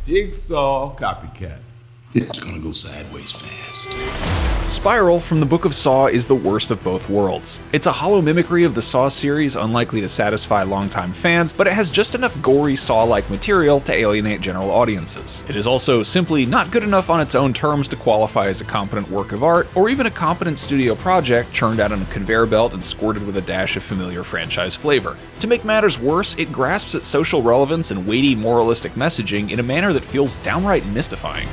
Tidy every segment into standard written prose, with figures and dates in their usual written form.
Jigsaw copycat. It's gonna go sideways fast. Spiral from the Book of Saw is the worst of both worlds. It's a hollow mimicry of the Saw series, unlikely to satisfy longtime fans, but it has just enough gory Saw-like material to alienate general audiences. It is also simply not good enough on its own terms to qualify as a competent work of art, or even a competent studio project churned out on a conveyor belt and squirted with a dash of familiar franchise flavor. To make matters worse, it grasps at social relevance and weighty moralistic messaging in a manner that feels downright mystifying.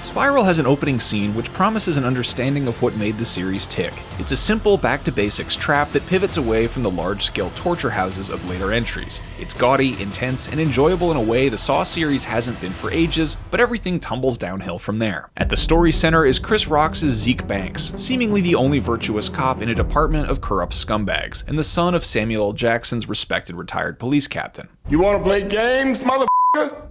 Spiral has an opening scene which promises an understanding of what made the series tick. It's a simple back-to-basics trap that pivots away from the large-scale torture houses of later entries. It's gaudy, intense, and enjoyable in a way the Saw series hasn't been for ages, but everything tumbles downhill from there. At the story center is Chris Rock's Zeke Banks, seemingly the only virtuous cop in a department of corrupt scumbags, and the son of Samuel L. Jackson's respected retired police captain. You wanna play games, mother?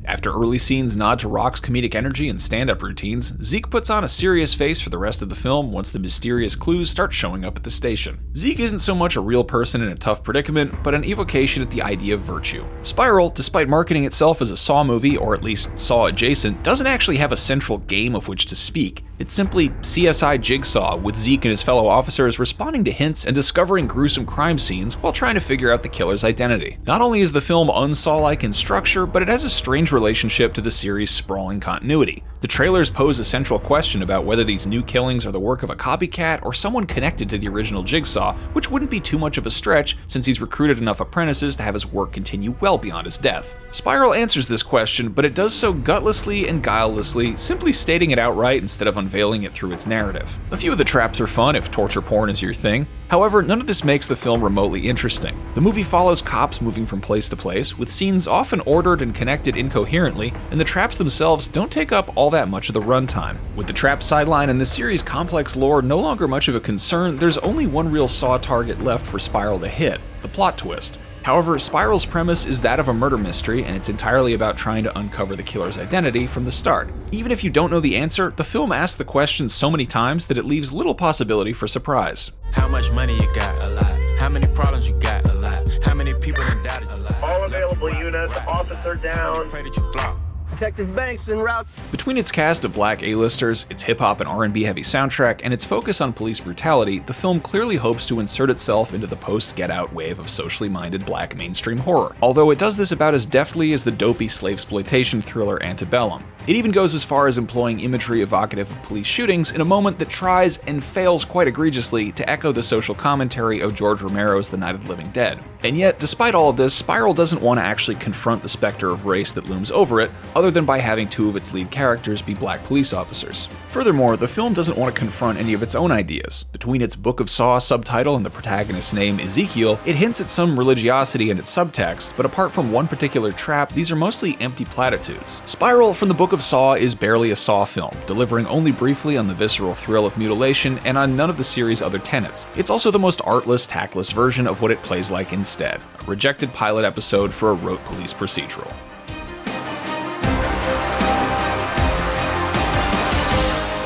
After early scenes nod to Rock's comedic energy and stand-up routines, Zeke puts on a serious face for the rest of the film once the mysterious clues start showing up at the station. Zeke isn't so much a real person in a tough predicament, but an evocation at the idea of virtue. Spiral, despite marketing itself as a Saw movie, or at least Saw adjacent, doesn't actually have a central game of which to speak. It's simply CSI Jigsaw, with Zeke and his fellow officers responding to hints and discovering gruesome crime scenes while trying to figure out the killer's identity. Not only is the film un-Saw-like in structure, but it has a strange relationship to the series' sprawling continuity. The trailers pose a central question about whether these new killings are the work of a copycat or someone connected to the original Jigsaw, which wouldn't be too much of a stretch since he's recruited enough apprentices to have his work continue well beyond his death. Spiral answers this question, but it does so gutlessly and guilelessly, simply stating it outright instead of unveiling it through its narrative. A few of the traps are fun if torture porn is your thing. However, none of this makes the film remotely interesting. The movie follows cops moving from place to place, with scenes often ordered and connected incoherently, and the traps themselves don't take up all that much of the runtime. With the trap sideline and the series' complex lore no longer much of a concern, there's only one real Saw target left for Spiral to hit: the plot twist. However, Spiral's premise is that of a murder mystery, and it's entirely about trying to uncover the killer's identity from the start. Even if you don't know the answer, the film asks the question so many times that it leaves little possibility for surprise. How much money you got? A lot. How many problems you got? A lot. How many people done doubted? A lot. All available units, officer down. Pray that you flop. Detective Banks en route. Between its cast of black A-listers, its hip-hop and R&B heavy soundtrack, and its focus on police brutality, the film clearly hopes to insert itself into the post-Get Out wave of socially minded black mainstream horror, although it does this about as deftly as the dopey slavesploitation thriller Antebellum. It even goes as far as employing imagery evocative of police shootings in a moment that tries and fails quite egregiously to echo the social commentary of George Romero's The Night of the Living Dead. And yet, despite all of this, Spiral doesn't want to actually confront the specter of race that looms over it, other than by having two of its lead characters be black police officers. Furthermore, the film doesn't want to confront any of its own ideas. Between its Book of Saw subtitle and the protagonist's name, Ezekiel, it hints at some religiosity in its subtext, but apart from one particular trap, these are mostly empty platitudes. Spiral from the Book of Saw is barely a Saw film, delivering only briefly on the visceral thrill of mutilation and on none of the series' other tenets. It's also the most artless, tactless version of what it plays like instead, a rejected pilot episode for a rote police procedural.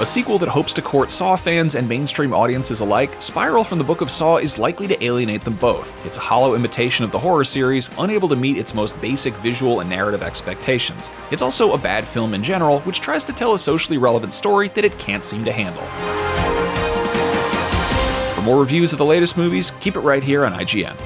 A sequel that hopes to court Saw fans and mainstream audiences alike, Spiral from the Book of Saw is likely to alienate them both. It's a hollow imitation of the horror series, unable to meet its most basic visual and narrative expectations. It's also a bad film in general, which tries to tell a socially relevant story that it can't seem to handle. For more reviews of the latest movies, keep it right here on IGN.